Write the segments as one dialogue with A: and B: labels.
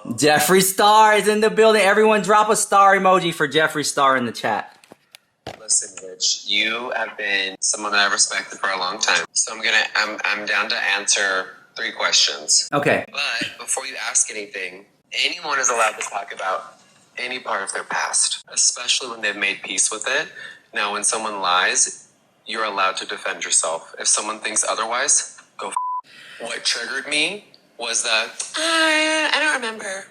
A: Jeffree Star is in the building. Everyone drop a star emoji for Jeffree Star in the chat.
B: Listen, Rich, you have been someone that I've respected for a long time. So I'm down to answer 3 questions.
A: Okay.
B: But before you ask anything, anyone is allowed to talk about any part of their past, especially when they've made peace with it. Now, when someone lies, you're allowed to defend yourself. If someone thinks otherwise, go What triggered me was that I don't remember.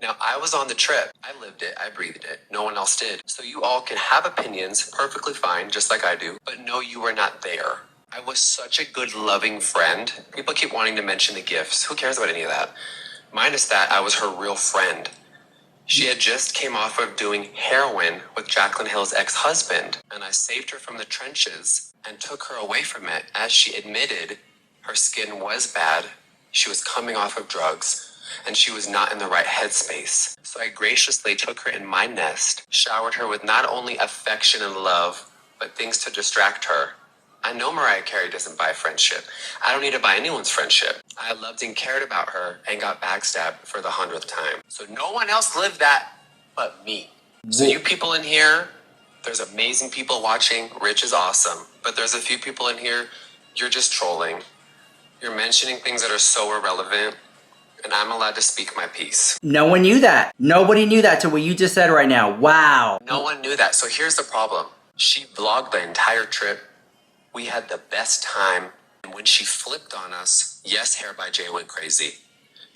B: Now, I was on the trip. I lived it. I breathed it. No one else did. So you all can have opinions, perfectly fine, just like I do, but no, you were not there. I was such a good, loving friend. People keep wanting to mention the gifts. Who cares about any of that? Minus that, I was her real friend. She had just came off of doing heroin with Jaclyn Hill's ex-husband, and I saved her from the trenches and took her away from it. As she admitted, her skin was bad, she was coming off of drugs, and she was not in the right headspace. So I graciously took her in my nest, showered her with not only affection and love, but things to distract her. I know Mariah Carey doesn't buy friendship. I don't need to buy anyone's friendship. I loved and cared about her and got backstabbed for the 100th time. So no one else lived that but me. So you people in here, there's amazing people watching. Rich is awesome. But there's a few people in here, you're just trolling. You're mentioning things that are so irrelevant. And I'm allowed to speak my piece.
A: No one knew that. Nobody knew that to what you just said right now. Wow.
B: No one knew that. So here's the problem. She vlogged the entire trip. We had the best time. And when she flipped on us, yes, Hair by Jay went crazy.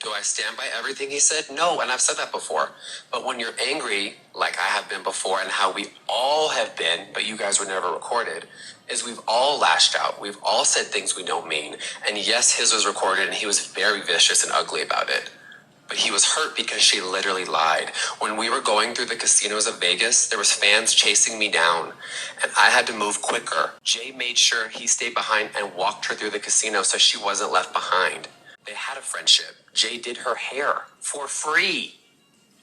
B: Do I stand by everything he said? No, and I've said that before. But when you're angry, like I have been before, and how we all have been, but you guys were never recorded, is we've all lashed out. We've all said things we don't mean. And yes, his was recorded, and he was very vicious and ugly about it. But he was hurt because she literally lied. When we were going through the casinos of Vegas, there was fans chasing me down, and I had to move quicker. Jay made sure he stayed behind and walked her through the casino so she wasn't left behind. They had a friendship. Jay did her hair for free.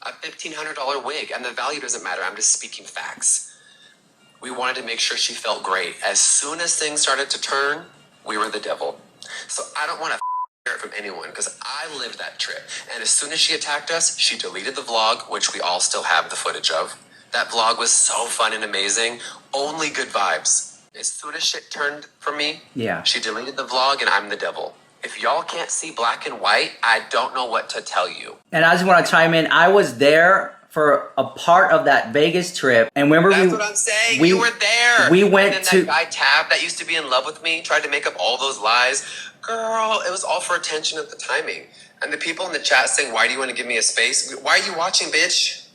B: A $1,500 wig, and the value doesn't matter. I'm just speaking facts. We wanted to make sure she felt great. As soon as things started to turn, we were the devil. So I don't want to hear it from anyone because I lived that trip. And as soon as she attacked us, she deleted the vlog, which we all still have the footage of. That vlog was so fun and amazing. Only good vibes. As soon as shit turned for me, she deleted the vlog and I'm the devil. If y'all can't see black and white, I don't know what to tell you.
A: And I just want to chime in. I was there for a part of that Vegas trip, and remember
B: That's what I'm saying. You were there.
A: We went
B: and then
A: to
B: that guy Tab that used to be in love with me tried to make up all those lies. Girl, it was all for attention at the timing. And the people in the chat saying, "Why do you want to give me a space? Why are you watching, bitch?"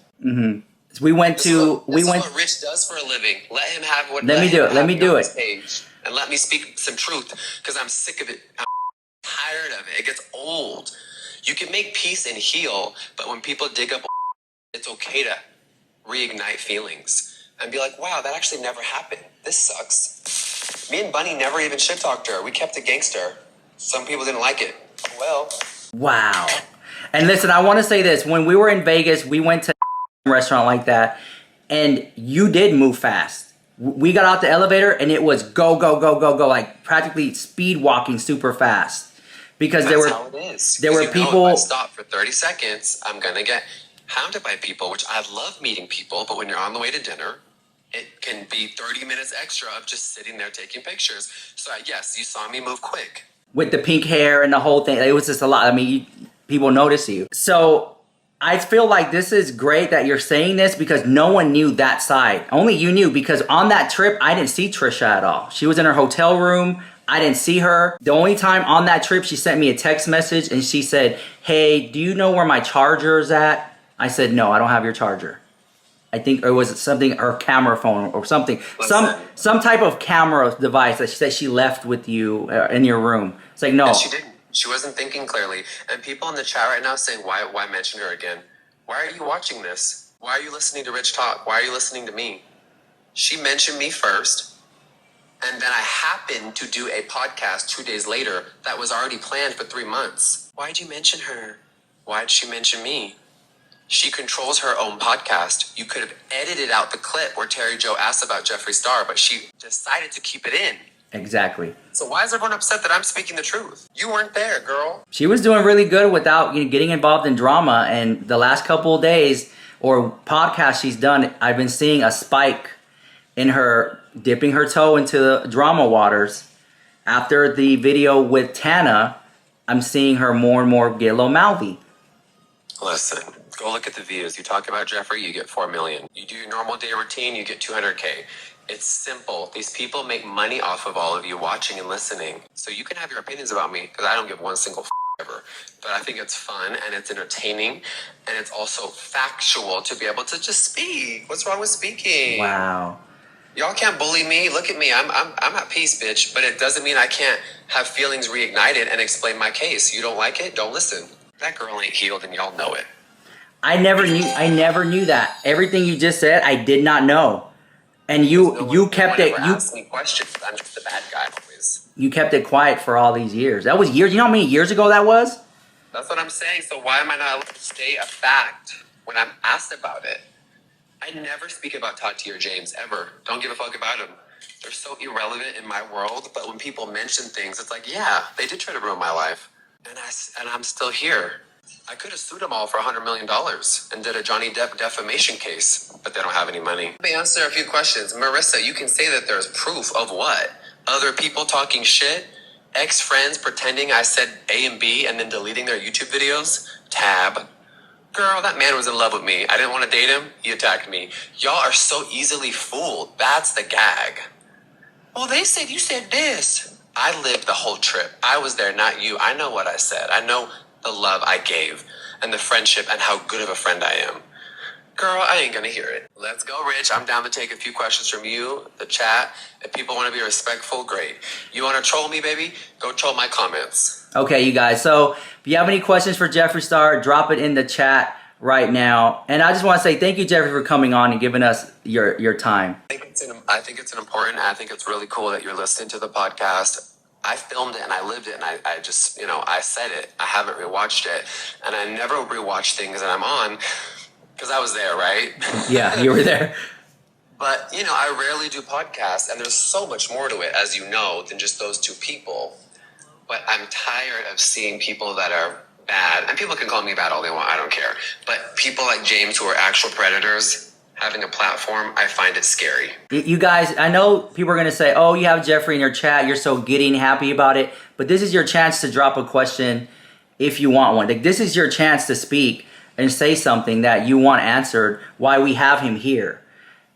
A: We went
B: This is what Rich does for a living. Let him have what.
A: Let me do it. Let me do it.
B: Page, and let me speak some truth because I'm sick of it. I'm tired of it. It gets old. You can make peace and heal, but when people dig up, it's okay to reignite feelings and be like, wow, that actually never happened. This sucks. Me and Bunny never even shit talked her. We kept it gangster. Some people didn't like it. Well.
A: Wow. And listen, I want to say this. When we were in Vegas, we went to a restaurant like that, and you did move fast. We got out the elevator, and it was go, go, go, go, go, like practically speed walking super fast. Because
B: That's how it is.
A: There were people.
B: If I stop for 30 seconds, I'm going to get hounded by people, which I love meeting people, but when you're on the way to dinner, it can be 30 minutes extra of just sitting there taking pictures. So yes, you saw me move quick. With
A: the pink hair and the whole thing, it was just a lot. I mean, people notice you. So I feel like this is great that you're saying this because no one knew that side. Only you knew, because on that trip, I didn't see Trisha at all. She was in her hotel room. I didn't see her. The only time on that trip, she sent me a text message and she said, "Hey, do you know where my charger is at?" I said, "No, I don't have your charger." I think it was something, her camera phone or something. Some type of camera device that she said she left with you in your room. It's like, no.
B: And she didn't. She wasn't thinking clearly. And people in the chat right now saying, why mention her again? Why are you watching this? Why are you listening to Rich talk? Why are you listening to me? She mentioned me first. And then I happened to do a podcast 2 days later that was already planned for 3 months. Why'd you mention her? Why'd she mention me? She controls her own podcast. You could have edited out the clip where Terry Jo asked about Jeffree Star, but she decided to keep it in.
A: Exactly.
B: So why is everyone upset that I'm speaking the truth? You weren't there, girl.
A: She was doing really good without getting involved in drama. And the last couple of days or podcasts she's done, I've been seeing a spike in her dipping her toe into the drama waters. After the video with Tana, I'm seeing her more and more get a little mouthy.
B: Listen, go look at the views. You talk about Jeffree, you get 4 million. You do your normal day routine, you get 200K. It's simple. These people make money off of all of you watching and listening. So you can have your opinions about me, because I don't give one single ever. But I think it's fun and it's entertaining and it's also factual to be able to just speak. What's wrong with speaking?
A: Wow.
B: Y'all can't bully me. Look at me. I'm at peace, bitch. But it doesn't mean I can't have feelings reignited and explain my case. You don't like it? Don't listen. That girl ain't healed and y'all know it.
A: I never knew that. Everything you just said, I did not know. And you kept it.
B: You asked me questions. I'm just the bad guy always.
A: You kept it quiet for all these years. That was years. You know how many years ago that was?
B: That's what I'm saying. So why am I not allowed to state a fact when I'm asked about it? I never speak about Tati or James ever. Don't give a fuck about them. They're so irrelevant in my world. But when people mention things, it's like, yeah, they did try to ruin my life, and I'm still here. I could have sued them all for $100 million and did a Johnny Depp defamation case, but they don't have any money. Let me answer a few questions. Marissa, you can say that there's proof of what? Other people talking shit? Ex-friends pretending I said A and B and then deleting their YouTube videos? Tab. Girl, that man was in love with me. I didn't want to date him. He attacked me. Y'all are so easily fooled. That's the gag. Well, they said you said this. I lived the whole trip. I was there, not you. I know what I said. I know the love I gave and the friendship and how good of a friend I am. Girl, I ain't gonna hear it. Let's go, Rich. I'm down to take a few questions from you, the chat. If people want to be respectful, great. You want to troll me, baby? Go troll my comments.
A: Okay, you guys. So if you have any questions for Jeffree Star, drop it in the chat right now. And I just want to say thank you, Jeffree, for coming on and giving us your time.
B: I think it's I think it's really cool that you're listening to the podcast. I filmed it and I lived it and I just, I said it. I haven't rewatched it. And I never rewatch things that I'm on because I was there, right?
A: Yeah, you were there.
B: But, I rarely do podcasts and there's so much more to it, as you know, than just those two people. But I'm tired of seeing people that are bad. And people can call me bad all they want. I don't care. But people like James who are actual predators having a platform, I find it scary.
A: You guys, I know people are going to say, oh, you have Jeffree in your chat. You're so giddy and happy about it. But this is your chance to drop a question if you want one. Like, this is your chance to speak and say something that you want answered, why we have him here.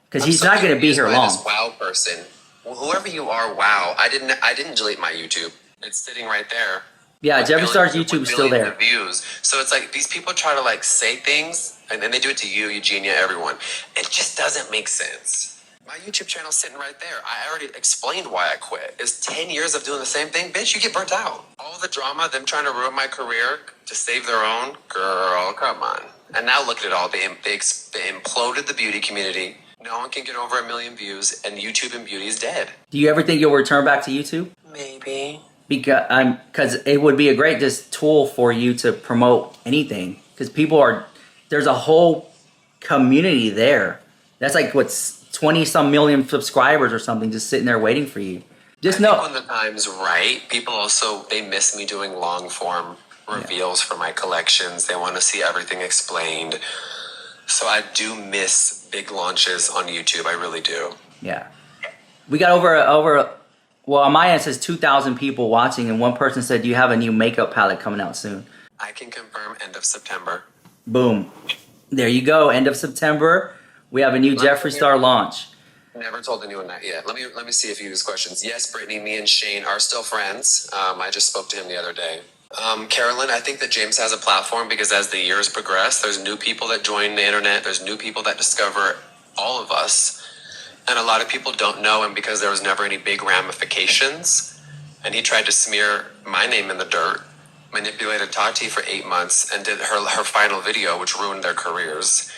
A: Because he's not going to be here long.
B: This wow person. Well, whoever you are, wow. I didn't delete my YouTube. It's sitting right there.
A: Yeah, Jeffree Star's YouTube is still there.
B: Views. So it's like these people try to say things, and then they do it to you, Eugenia, everyone. It just doesn't make sense. My YouTube channel's sitting right there. I already explained why I quit. It's 10 years of doing the same thing. Bitch, you get burnt out. All the drama, them trying to ruin my career to save their own. Girl, come on. And now look at it all. They imploded the beauty community. No one can get over 1 million views, and YouTube and beauty is dead.
A: Do you ever think you'll return back to YouTube?
B: Maybe.
A: Because it would be a great just tool for you to promote anything. Because there's a whole community there. That's like, 20-some million subscribers or something just sitting there waiting for you. Just know.
B: When the time's right, people also, they miss me doing long form reveals for my collections. They want to see everything explained. So I do miss big launches on YouTube. I really do.
A: Yeah. We got over well, on my end it says 2,000 people watching, and one person said, do you have a new makeup palette coming out soon?
B: I can confirm end of September.
A: Boom. There you go. End of September. We have a new Jeffree Star launch.
B: Never told anyone that yet. Let me see a few of these questions. Yes, Brittany, me and Shane are still friends. I just spoke to him the other day. Carolyn, I think that James has a platform because as the years progress, there's new people that join the internet. There's new people that discover all of us. And a lot of people don't know him because there was never any big ramifications. And he tried to smear my name in the dirt, manipulated Tati for 8 months, and did her final video, which ruined their careers.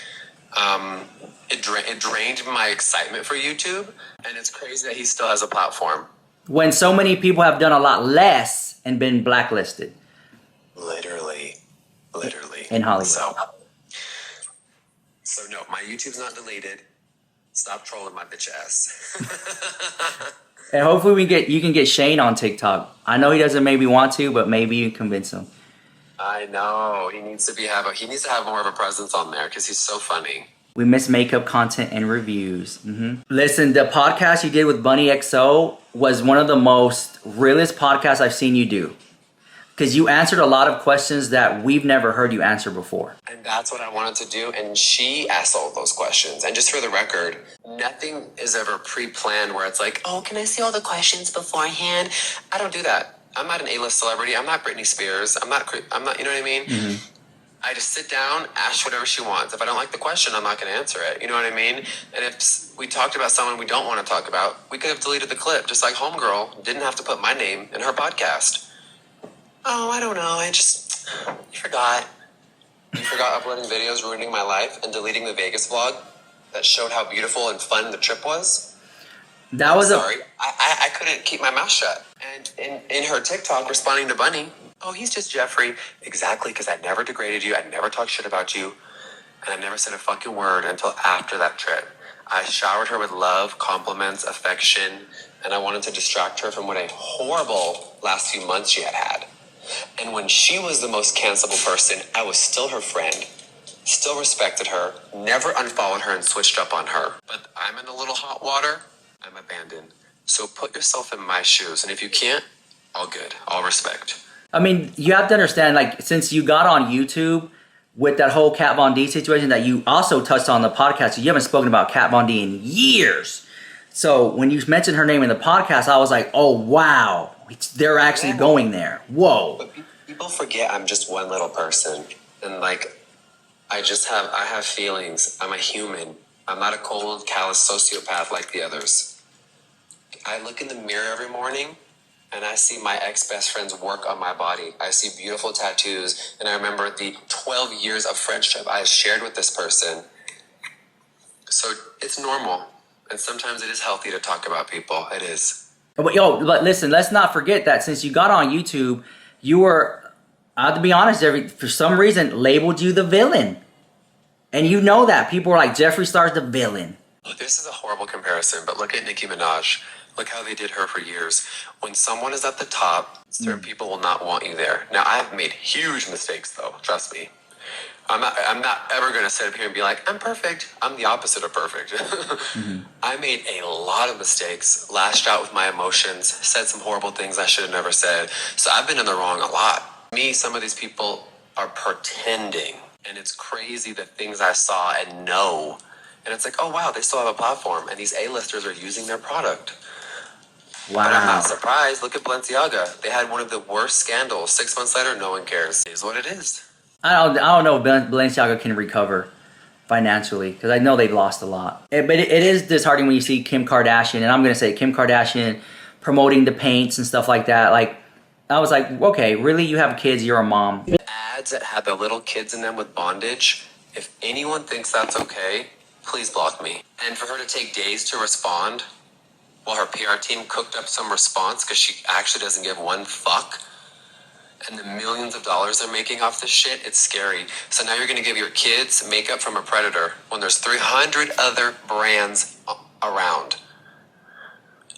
B: It drained my excitement for YouTube, and it's crazy that he still has a platform.
A: When so many people have done a lot less and been blacklisted.
B: Literally.
A: In Hollywood.
B: So no, my YouTube's not deleted. Stop trolling my bitch ass.
A: And hopefully you can get Shane on TikTok. I know he doesn't maybe want to, but maybe you can convince him.
B: I know he needs to have more of a presence on there because he's so funny.
A: We miss makeup content and reviews. Listen, the podcast you did with Bunny XO was one of the most realest podcasts I've seen you do. Because you answered a lot of questions that we've never heard you answer before.
B: And that's what I wanted to do. And she asked all those questions. And just for the record, nothing is ever pre-planned where it's like, oh, can I see all the questions beforehand? I don't do that. I'm not an A-list celebrity. I'm not Britney Spears. I'm not, you know what I mean? I just sit down, ask whatever she wants. If I don't like the question, I'm not going to answer it. You know what I mean? And if we talked about someone we don't want to talk about, we could have deleted the clip. Just like Homegirl didn't have to put my name in her podcast. Oh, I don't know. You forgot. You forgot uploading videos, ruining my life, and deleting the Vegas vlog that showed how beautiful and fun the trip was. Sorry. I couldn't keep my mouth shut. And in her TikTok responding to Bunny, oh, he's just Jeffree. Exactly, because I never degraded you. I never talked shit about you. And I never said a fucking word until after that trip. I showered her with love, compliments, affection, and I wanted to distract her from what a horrible last few months she had. And when she was the most cancelable person, I was still her friend, still respected her, never unfollowed her and switched up on her. But I'm in a little hot water, I'm abandoned. So put yourself in my shoes. And if you can't, all good, all respect.
A: I mean, you have to understand, like, since you got on YouTube with that whole Kat Von D situation that you also touched on the podcast, you haven't spoken about Kat Von D in years. So when you mentioned her name in the podcast, I was like, oh, wow. They're actually going there. Whoa.
B: But people forget I'm just one little person. And like, I have feelings. I'm a human. I'm not a cold, callous sociopath like the others. I look in the mirror every morning and I see my ex-best friend's work on my body. I see beautiful tattoos. And I remember the 12 years of friendship I shared with this person. So it's normal. And sometimes it is healthy to talk about people. It is.
A: But listen, let's not forget that since you got on YouTube, you were, I have to be honest, for some reason, labeled you the villain. And you know that. People were like, Jeffree Star's the villain.
B: This is a horrible comparison, but look at Nicki Minaj. Look how they did her for years. When someone is at the top, certain people will not want you there. Now, I have made huge mistakes, though. Trust me. I'm not ever going to sit up here and be like, I'm perfect. I'm the opposite of perfect. I made a lot of mistakes, lashed out with my emotions, said some horrible things I should have never said. So I've been in the wrong a lot. Some of these people are pretending. And it's crazy the things I saw and know. And it's like, oh, wow, they still have a platform. And these A-listers are using their product.
A: Wow.
B: But I'm not surprised. Look at Balenciaga. They had one of the worst scandals. 6 months later, no one cares. It is what it is.
A: I don't know if Balenciaga can recover financially because I know they've lost a lot. But it is disheartening when you see Kim Kardashian, and I'm going to say Kim Kardashian promoting the paints and stuff like that. Like, I was like, okay, really? You have kids, you're a mom.
B: Ads that had the little kids in them with bondage, if anyone thinks that's okay, please block me. And for her to take days to respond while her PR team cooked up some response because she actually doesn't give one fuck. And the millions of dollars they're making off this shit, it's scary. So now you're going to give your kids makeup from a predator when there's 300 other brands around.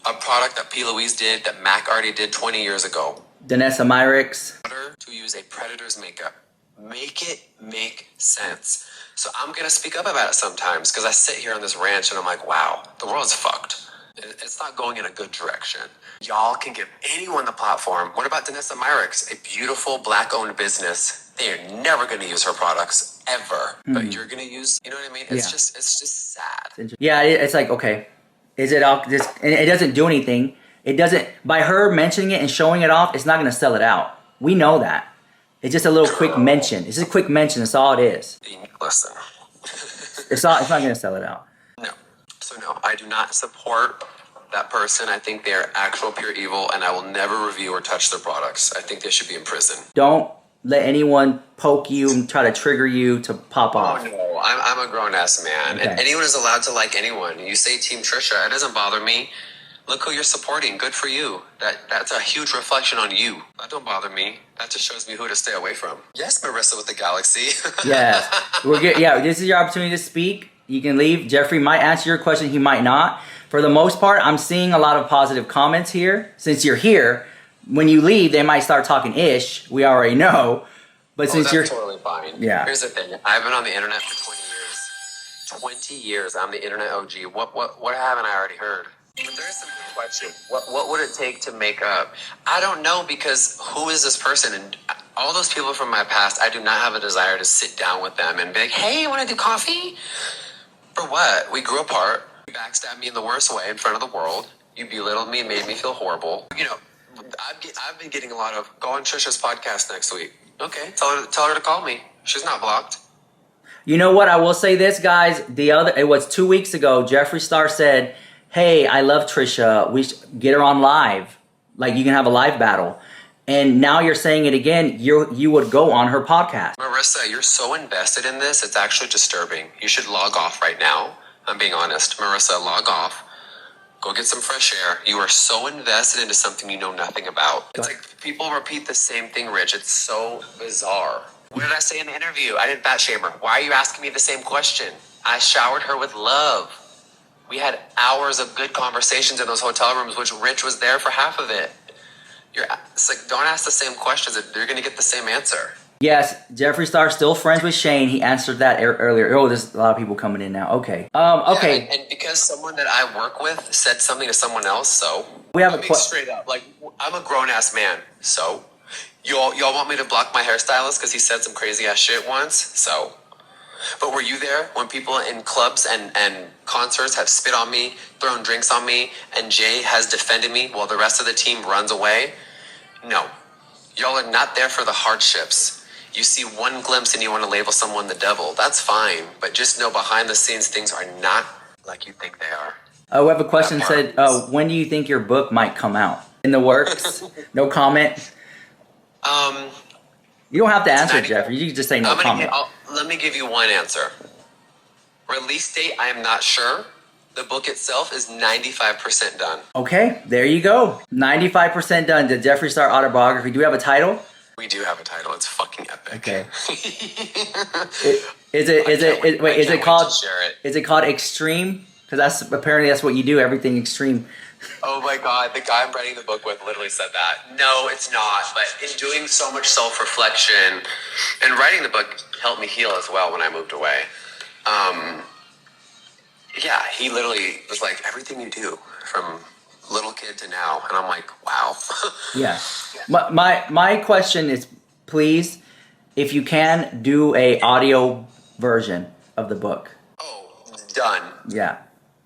B: A product that P. Louise did, that Mac already did 20 years ago.
A: Danessa Myricks.
B: To use a predator's makeup. Make it make sense. So I'm going to speak up about it sometimes because I sit here on this ranch and I'm like, wow, the world's fucked. It's not going in a good direction. Y'all can give anyone the platform. What about Danessa Myricks, a beautiful black-owned business? They are never going to use her products ever. But you're going to use, you know what I mean? It's just sad.
A: Yeah, it's like, okay, is it all this? And it doesn't do anything. It doesn't, by her mentioning it and showing it off, it's not going to sell it out. We know that. It's just a little quick mention. It's just a quick mention. That's all it is.
B: Listen.
A: It's not going to sell it out.
B: So no, I do not support that person. I think they are actual pure evil, and I will never review or touch their products. I think they should be in prison.
A: Don't let anyone poke you and try to trigger you to pop off.
B: Oh no, I'm a grown-ass man,
A: okay.
B: And anyone is allowed to like anyone. You say Team Trisha, it doesn't bother me. Look who you're supporting. Good for you. That's a huge reflection on you. That don't bother me. That just shows me who to stay away from. Yes, Marissa with the Galaxy.
A: Yes. We're good. Yeah, this is your opportunity to speak. You can leave. Jeffree might answer your question. He might not. For the most part, I'm seeing a lot of positive comments here. Since you're here, when you leave, they might start talking ish. We already know. But
B: Oh,
A: since
B: that's
A: you're
B: totally fine.
A: yeah.
B: Here's the thing. I've been on the internet for 20 years. 20 years. I'm the internet OG. What haven't I already heard? But there is some good question. What would it take to make up? I don't know, because who is this person? And all those people from my past, I do not have a desire to sit down with them and be like, hey, you want to do coffee? For what? We grew apart. You backstabbed me in the worst way in front of the world. You belittled me and made me feel horrible. You know, I've been getting a lot of, go on Trisha's podcast next week. Okay, tell her to call me. She's not blocked.
A: You know what? I will say this, guys. It was 2 weeks ago. Jeffree Star said, "Hey, I love Trisha. We should get her on live. Like, you can have a live battle." And now you're saying it again. You would go on her podcast.
B: Marissa, you're so invested in this. It's actually disturbing. You should log off right now. I'm being honest. Marissa, log off. Go get some fresh air. You are so invested into something you know nothing about. It's like people repeat the same thing, Rich. It's so bizarre. What did I say in the interview? I didn't fat shame her. Why are you asking me the same question? I showered her with love. We had hours of good conversations in those hotel rooms, which Rich was there for half of it. It's like, don't ask the same questions. You're going to get the same answer.
A: Yes, Jeffree Star still friends with Shane. He answered that earlier. Oh, there's a lot of people coming in now. Okay. Okay.
B: Yeah, and because someone that I work with said something to someone else, so
A: We have a
B: straight up. Like, I'm a grown ass man, so y'all want me to block my hairstylist because he said some crazy ass shit once? So, but were you there when people in clubs and concerts have spit on me, thrown drinks on me, and Jay has defended me while the rest of the team runs away? No, y'all are not there for the hardships. You see one glimpse and you want to label someone the devil. That's fine, but just know behind the scenes things are not like you think they are.
A: We have a question said, when do you think your book might come out? In the works? No comment? You don't have to answer, Jeffrey. You can just say no comment.
B: Let me give you one answer. Release date, I am not sure. The book itself is 95% done.
A: Okay, there you go. 95% done. The Jeffree Star autobiography. Do we have a title?
B: We do have a title. It's fucking epic.
A: Okay. Is it called Extreme? Because that's what you do. Everything extreme.
B: Oh my God, the guy I'm writing the book with literally said that. No, it's not. But in doing so much self-reflection and writing the book helped me heal as well when I moved away. Yeah, he literally was like, everything you do from little kid to now. And I'm like, wow.
A: Yeah. My question is, please, if you can, do a audio version of the book.
B: Oh, done.
A: Yeah.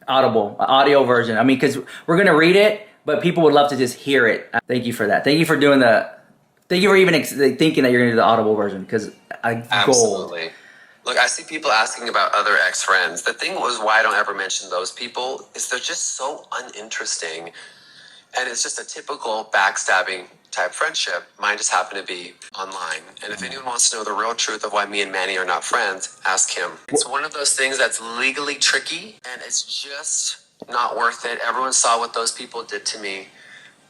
A: Audio version. I mean, because we're going to read it, but people would love to just hear it. Thank you for that. Thank you for doing thank you for even thinking that you're going to do the audible version, because
B: Absolutely.
A: Gold.
B: Look, I see people asking about other ex-friends. The thing was why I don't ever mention those people is they're just so uninteresting. And it's just a typical backstabbing type friendship. Mine just happened to be online. And if anyone wants to know the real truth of why me and Manny are not friends, ask him. It's one of those things that's legally tricky, and it's just not worth it. Everyone saw what those people did to me.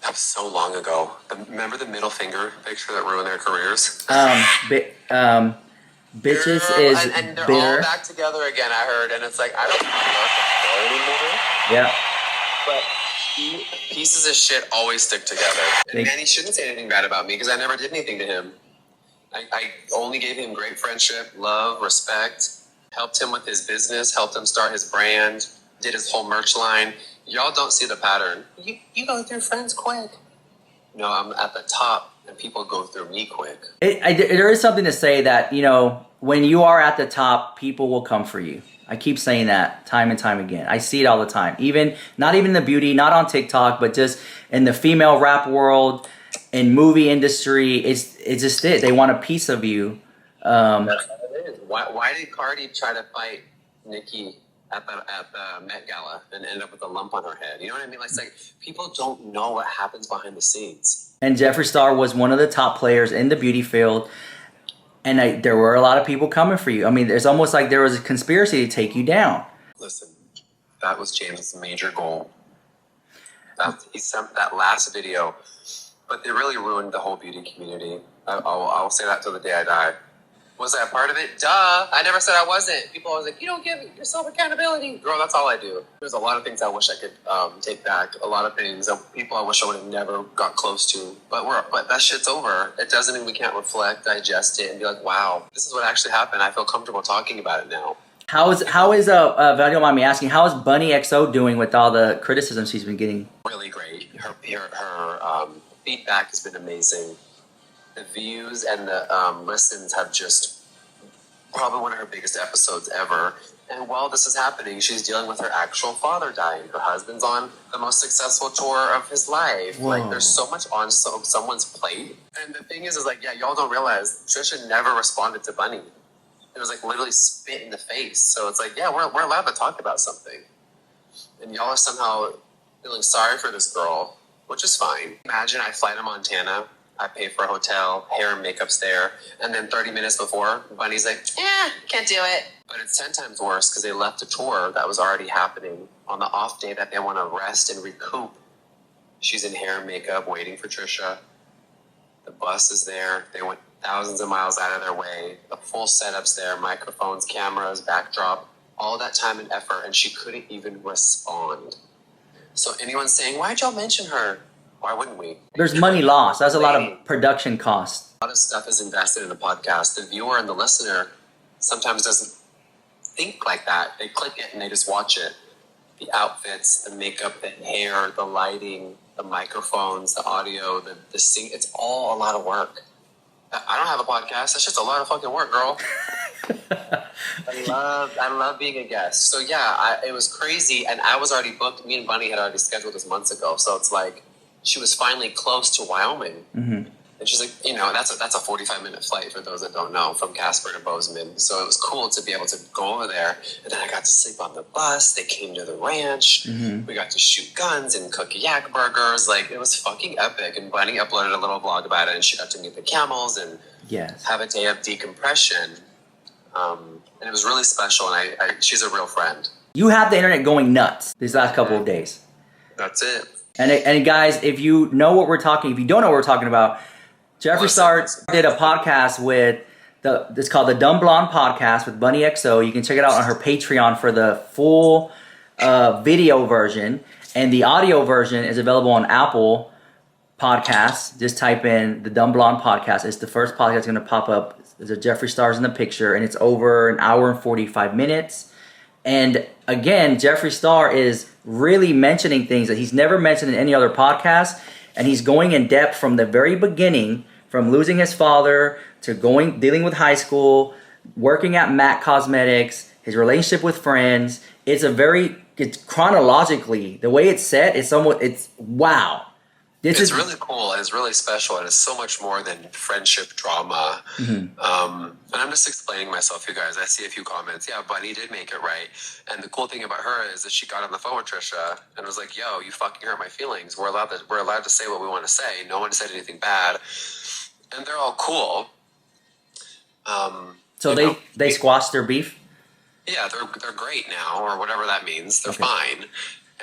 B: That was so long ago. Remember the middle finger picture that ruined their careers?
A: Bitches
B: and they're
A: bitter.
B: all back together again, I heard. And it's like, I don't know anymore.
A: Yeah.
B: But pieces of shit always stick together. And Manny shouldn't say anything bad about me because I never did anything to him. I only gave him great friendship, love, respect, helped him with his business, helped him start his brand, did his whole merch line. Y'all don't see the pattern. You go through friends quick. No, I'm at the top and people go through me quick.
A: There is something to say that, when you are at the top, people will come for you. I keep saying that time and time again. I see it all the time. Not even the beauty, not on TikTok, but just in the female rap world, in movie industry, it's just it. They want a piece of you.
B: That's what it is. Why did Cardi try to fight Nicki at the Met Gala and end up with a lump on her head? You know what I mean? Like, it's like people don't know what happens behind the scenes.
A: And Jeffree Star was one of the top players in the beauty field. And there were a lot of people coming for you. I mean, it's almost like there was a conspiracy to take you down.
B: Listen, that was James' major goal. He sent that last video, but they really ruined the whole beauty community. I'll say that till the day I die. Was I a part of it? Duh. I never said I wasn't. People always like, you don't give yourself accountability. Girl, that's all I do. There's a lot of things I wish I could take back. A lot of things. People I wish I would have never got close to. But that shit's over. It doesn't mean we can't reflect, digest it, and be like, wow, this is what actually happened. I feel comfortable talking about it now.
A: How is if you don't mind me asking, how is Bunny XO doing with all the criticism she's been getting?
B: Really great. Her feedback has been amazing. The views and the listens have just probably one of her biggest episodes ever. And while this is happening, she's dealing with her actual father dying. Her husband's on the most successful tour of his life.
A: Whoa.
B: Like, there's so much on someone's plate. And the thing is like, yeah, y'all don't realize Trisha never responded to Bunny. It was like literally spit in the face. So it's like, yeah, we're allowed to talk about something. And y'all are somehow feeling sorry for this girl, which is fine. Imagine I fly to Montana. I pay for a hotel, hair and makeup's there, and then 30 minutes before, Bunny's like, can't do it. But it's 10 times worse because they left a tour that was already happening on the off day that they want to rest and recoup. She's in hair and makeup waiting for Trisha. The bus is there. They went thousands of miles out of their way. The full setup's there, microphones, cameras, backdrop, all that time and effort, and she couldn't even respond. So anyone saying, why'd y'all mention her? Why wouldn't we?
A: There's money lost. That's a lot of production costs.
B: A lot of stuff is invested in a podcast. The viewer and the listener sometimes doesn't think like that. They click it and they just watch it. The outfits, the makeup, the hair, the lighting, the microphones, the audio, the sing. It's all a lot of work. I don't have a podcast. That's just a lot of fucking work, girl. I love being a guest. So yeah, it was crazy, and I was already booked. Me and Bunny had already scheduled this months ago. So it's like she was finally close to Wyoming, and she's like, that's a 45-minute flight for those that don't know, from Casper to Bozeman. So it was cool to be able to go over there, and then I got to sleep on the bus. They came to the ranch. We got to shoot guns and cook yak burgers. Like, it was fucking epic. And Bunny uploaded a little vlog about it, and she got to meet the camels and have a day of decompression. And it was really special, and she's a real friend. You
A: have the internet going nuts these last couple of days.
B: That's it.
A: And guys, if you know what we're talking, if you don't know what we're talking about, Jeffree Star did a podcast with it's called the Dumb Blonde Podcast with Bunny XO. You can check it out on her Patreon for the full video version, and the audio version is available on Apple Podcasts. Just type in the Dumb Blonde Podcast. It's the first podcast that's going to pop up. There's a Jeffree Star's in the picture, and it's over an hour and 45 minutes. And again, Jeffree Star is really mentioning things that he's never mentioned in any other podcast, and he's going in depth from the very beginning, from losing his father to dealing with high school, working at MAC Cosmetics, his relationship with friends. It's chronologically, the way it's set, it's wow.
B: It's really cool, and it's really special, and it's so much more than friendship drama. And I'm just explaining myself, you guys. I see a few comments. Yeah, Bunny did make it right. And the cool thing about her is that she got on the phone with Trisha and was like, yo, you fucking hurt my feelings. We're allowed to say what we want to say. No one said anything bad. And they're all cool.
A: So they squashed their beef?
B: Yeah, they're great now, or whatever that means. They're fine.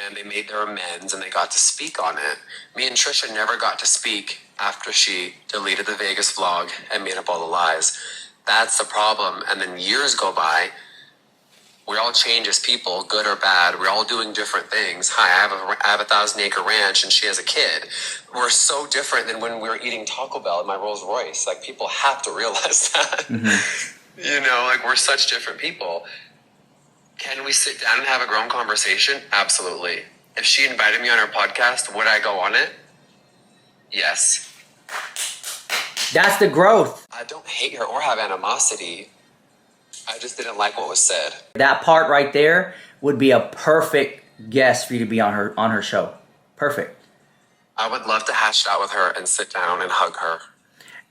B: And they made their amends, and they got to speak on it. Me and Trisha never got to speak after she deleted the Vegas vlog and made up all the lies. That's the problem. And then years go by. We all change as people, good or bad. We're all doing different things. Hi, I have a 1,000-acre ranch, and she has a kid. We're so different than when we were eating Taco Bell in my Rolls Royce. Like, people have to realize that. We're such different people. Can we sit down and have a grown conversation? Absolutely. If she invited me on her podcast, would I go on it? Yes.
A: That's the growth.
B: I don't hate her or have animosity. I just didn't like what was said.
A: That part right there would be a perfect guest for you to be on her show. Perfect.
B: I would love to hash it out with her and sit down and hug her.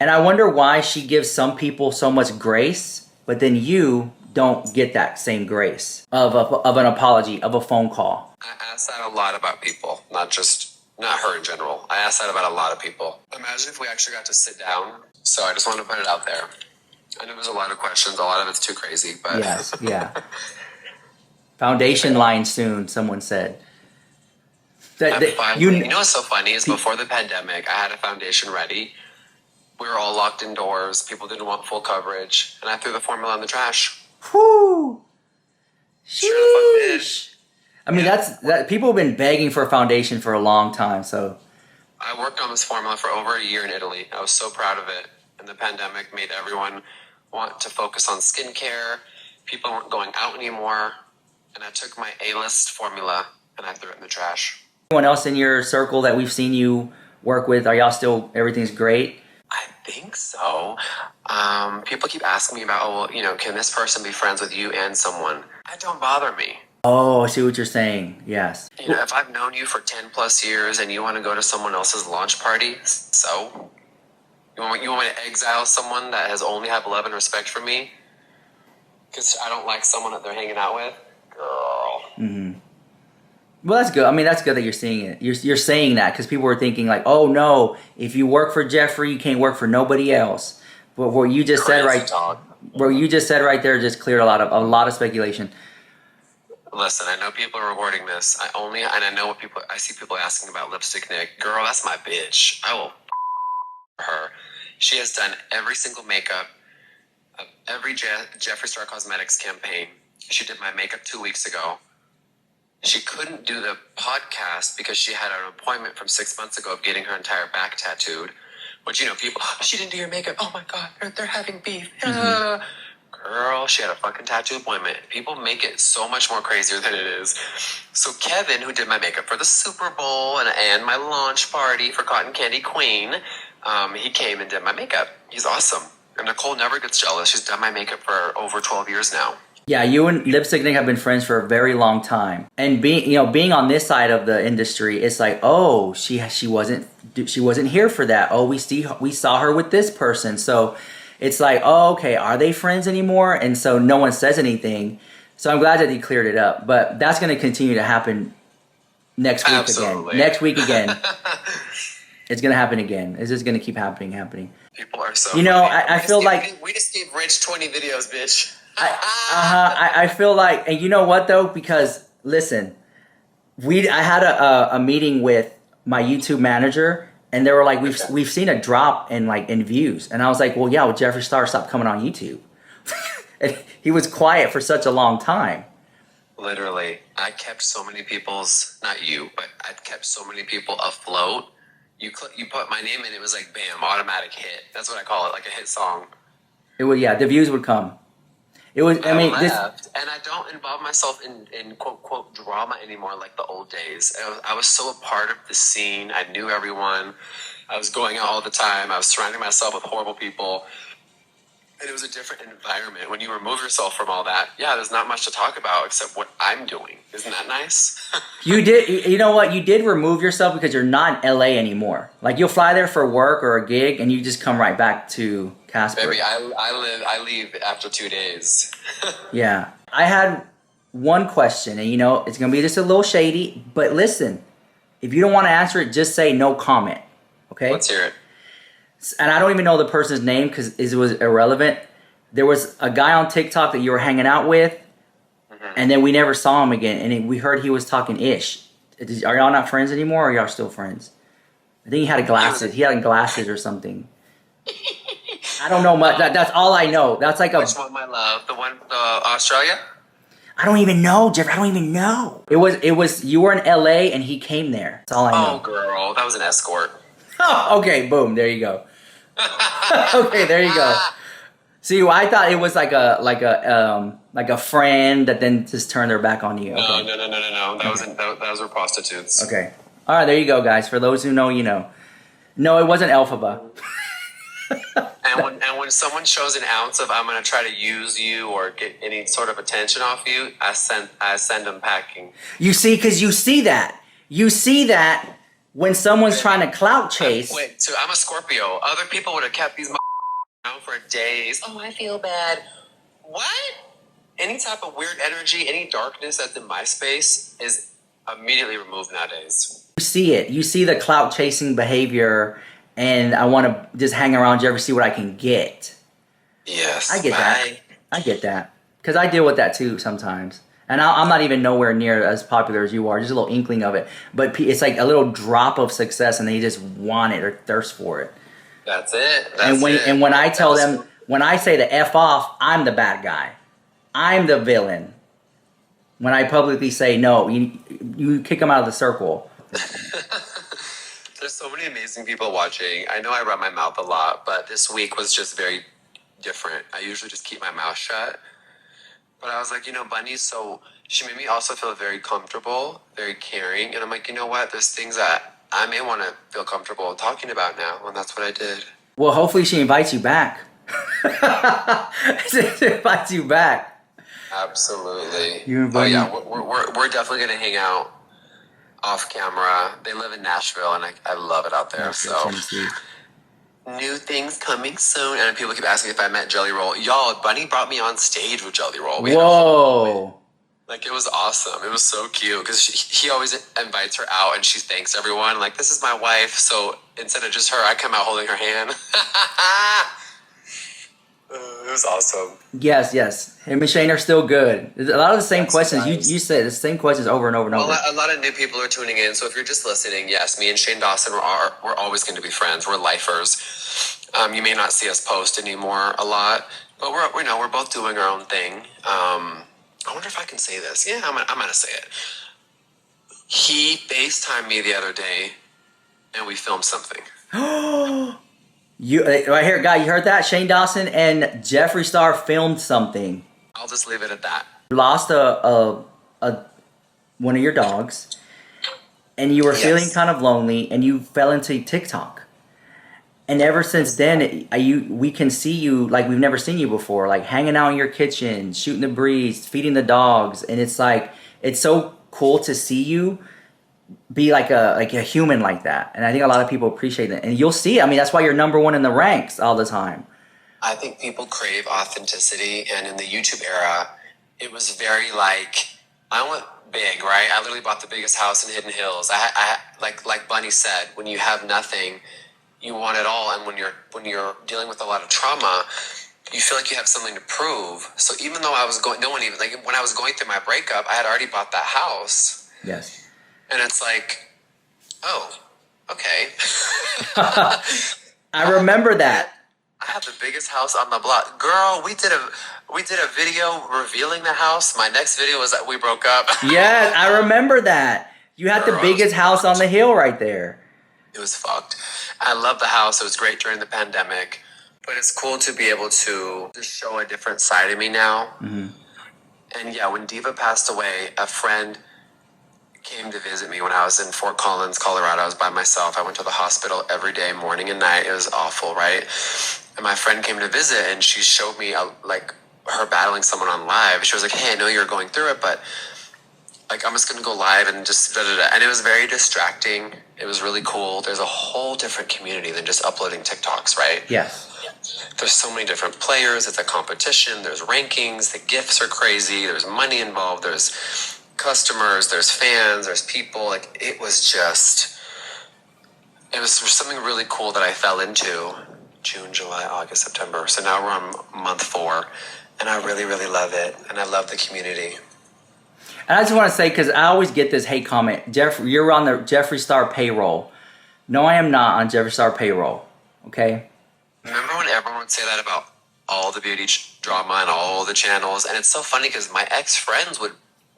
A: And I wonder why she gives some people so much grace, but then you don't get that same grace of an apology, of a phone call.
B: I ask that a lot about people, not her in general. I ask that about a lot of people. Imagine if we actually got to sit down. So I just want to put it out there. I know there's a lot of questions. A lot of it's too crazy, but
A: yes, yeah. Foundation line soon, someone said.
B: You know what's so funny is before the pandemic, I had a foundation ready. We were all locked indoors. People didn't want full coverage. And I threw the formula in the trash.
A: Whew.
B: Sure the fuck did.
A: Sheesh. I mean, that people have been begging for a foundation for a long time, so.
B: I worked on this formula for over a year in Italy. I was so proud of it. And the pandemic made everyone want to focus on skincare. People weren't going out anymore. And I took my A-list formula and I threw it in the trash.
A: Anyone else in your circle that we've seen you work with, are y'all still, everything's great?
B: I think so. People keep asking me about, oh, well, you know, can this person be friends with you and someone? That don't bother me.
A: Oh, I see what you're saying. Yes.
B: You know, if I've known you for 10 plus years and you want to go to someone else's launch party, so? You want me to exile someone that has only had love and respect for me? Because I don't like someone that they're hanging out with? Girl.
A: Mm-hmm. Well, that's good. I mean, that's good that you're seeing it. You're saying that because people were thinking like, oh no, if you work for Jeffree, you can't work for nobody else. But what you just said right, what you just said right there, just cleared a lot of speculation.
B: Listen, I know people are rewarding this. I know what people. I see people asking about Lipstick Nick. Girl, that's my bitch. I will her. She has done every single makeup of every Jeffree Star Cosmetics campaign. She did my makeup 2 weeks ago. She couldn't do the podcast because she had an appointment from 6 months ago of getting her entire back tattooed. Which, you know, people, oh, she didn't do your makeup. Oh my God, they're having beef.
A: Mm-hmm.
B: Girl, she had a fucking tattoo appointment. People make it so much more crazier than it is. So Kevin, who did my makeup for the Super Bowl and my launch party for Cotton Candy Queen, he came and did my makeup. He's awesome. And Nicole never gets jealous. She's done my makeup for over 12 years now. Yeah,
A: you and Lipstick Nick have been friends for a very long time. And being on this side of the industry, it's like, oh, she wasn't here for that. Oh, we saw her with this person. So it's like, oh, okay, are they friends anymore? And so no one says anything. So I'm glad that he cleared it up. But that's going to continue to happen next week again. Next week again. It's going to happen again. It's just going to keep happening.
B: People are so
A: funny. I feel like
B: we just gave Rich 20 videos, bitch.
A: I feel like, and you know what though? Because listen, I had a meeting with my YouTube manager, and they were like, we've seen a drop in views, and I was like, well, yeah, Jeffree Star stopped coming on YouTube. And he was quiet for such a long time.
B: Literally, I kept so many not you, but I kept so many people afloat. You put my name in, it was like bam, automatic hit. That's what I call it, like a hit song.
A: It would, yeah, the views would come. It was, I mean,
B: and I don't involve myself in quote drama anymore like the old days. I was so a part of the scene. I knew everyone. I was going out all the time. I was surrounding myself with horrible people. And it was a different environment. When you remove yourself from all that, yeah, there's not much to talk about except what I'm doing. Isn't that nice?
A: You know what? You did remove yourself because you're not in LA anymore. Like, you'll fly there for work or a gig, and you just come right back to Casper.
B: Baby, I leave after 2 days.
A: Yeah. I had one question, and it's going to be just a little shady, but listen, if you don't want to answer it, just say no comment. Okay?
B: Let's hear it.
A: And I don't even know the person's name because it was irrelevant. There was a guy on TikTok that you were hanging out with, and then we never saw him again. And we heard he was talking ish. Are y'all not friends anymore, or are y'all still friends? I think he had glasses. He had glasses or something. I don't know much. That's all I know. That's like
B: Which one, my love? The one, Australia?
A: I don't even know, Jeff. I don't even know. It was. You were in LA and he came there. That's all I know.
B: Oh, girl, that was an escort.
A: Oh, okay. Boom. There you go. Okay, there you go. See, I thought it was like a friend that then just turned their back on you. Okay.
B: No. Those were prostitutes.
A: Okay. All right, there you go, guys. For those who know, you know. No, it wasn't Elphaba.
B: And when someone shows an ounce of I'm going to try to use you or get any sort of attention off you, I send them packing.
A: You see, because you see that. When someone's trying to clout chase.
B: Wait, so I'm a Scorpio. Other people would have kept these around for days. Oh, I feel bad. What? Any type of weird energy, any darkness that's in my space is immediately removed nowadays.
A: You see it. You see the clout chasing behavior, and I want to just hang around Jeffree, see what I can get.
B: Yes.
A: I get that. I get that. Because I deal with that too sometimes. And I'm not even nowhere near as popular as you are. Just a little inkling of it. But it's like a little drop of success, and they just want it or thirst for it.
B: That's it.
A: And when I tell them, when I say to F off, I'm the bad guy. I'm the villain. When I publicly say no, you kick them out of the circle.
B: There's so many amazing people watching. I know I run my mouth a lot, but this week was just very different. I usually just keep my mouth shut. But I was like, Bunny's she made me also feel very comfortable, very caring. And I'm like, you know what? There's things that I may want to feel comfortable talking about now. And that's what I did.
A: Well, hopefully she invites you back. She invites you back.
B: Absolutely.
A: Oh
B: yeah, we're definitely gonna hang out off camera. They live in Nashville, and I love it out there.
A: Nashville,
B: so
A: Tennessee.
B: New things coming soon. And people keep asking if I met Jelly Roll. Y'all, Bunny brought me on stage with Jelly Roll.
A: Whoa.
B: Like, it was awesome. It was so cute because he always invites her out and she thanks everyone. Like, this is my wife. So instead of just her, I come out holding her hand. It was awesome.
A: Yes. Him and Shane are still good. A lot of the same questions.
B: Nice.
A: You said the same questions over and over and over.
B: Well, a lot of new people are tuning in. So if you're just listening, yes, me and Shane Dawson, we're always going to be friends. We're lifers. You may not see us post anymore a lot, but we're both doing our own thing. I wonder if I can say this. Yeah, I'm gonna say it. He FaceTimed me the other day, and we filmed something.
A: You right here, guy. You heard that? Shane Dawson and Jeffree Star filmed something.
B: I'll just leave it at that.
A: You lost a one of your dogs, and you were feeling kind of lonely, and you fell into TikTok. And ever since then, we can see you like we've never seen you before, like hanging out in your kitchen, shooting the breeze, feeding the dogs, and it's like it's so cool to see you be like a human like that. And I think a lot of people appreciate it, and you'll see. I mean, that's why you're number one in the ranks all the time.
B: I think people crave authenticity, and in the YouTube era, it was very I went big, right? I literally bought the biggest house in Hidden Hills. I like Bunny said, when you have nothing, you want it all, and when you're dealing with a lot of trauma, you feel like you have something to prove. So even though I was going, when I was going through my breakup, I had already bought that house.
A: Yes.
B: And it's like, oh, okay.
A: I remember that.
B: I have the biggest house on the block. Girl, we did a video revealing the house. My next video was that we broke up.
A: Yes, I remember that. You had the biggest house on the hill right there.
B: It was fucked. I love the house. It was great during the pandemic. But it's cool to be able to just show a different side of me now. Mm-hmm. And yeah, when Diva passed away, a friend came to visit me when I was in Fort Collins, Colorado. I was by myself. I went to the hospital every day, morning and night. It was awful, right? And my friend came to visit, and she showed me her battling someone on live. She was like, hey, I know you're going through it, but I'm just going to go live and just da-da-da. And it was very distracting. It was really cool. There's a whole different community than just uploading TikToks, right?
A: Yes.
B: There's so many different players. It's a competition. There's rankings. The gifts are crazy. There's money involved. There's customers. There's fans. There's people. It was something really cool that I fell into June, July, August, September. So now we're on month 4, and I really, really love it. And I love the community.
A: And I just want to say, because I always get this hate comment, you're on the Jeffree Star payroll. No, I am not on Jeffree Star payroll. Okay?
B: Remember when everyone would say that about all the beauty drama and all the channels? And it's so funny because my ex-friends would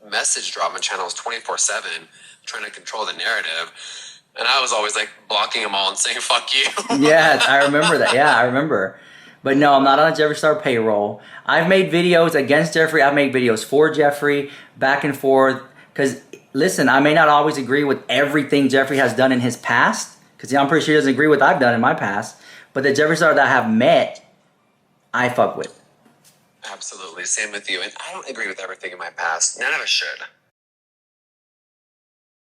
B: message drama channels 24/7 trying to control the narrative. And I was always blocking them all and saying, fuck you.
A: Yes, I remember that. Yeah, I remember. But no, I'm not on a Jeffree Star payroll. I've made videos against Jeffree. I've made videos for Jeffree, back and forth. Because, listen, I may not always agree with everything Jeffree has done in his past. Because I'm pretty sure he doesn't agree with what I've done in my past. But the Jeffree Star that I have met, I fuck with.
B: Absolutely. Same with you. And I don't agree with everything in my past. None of us should.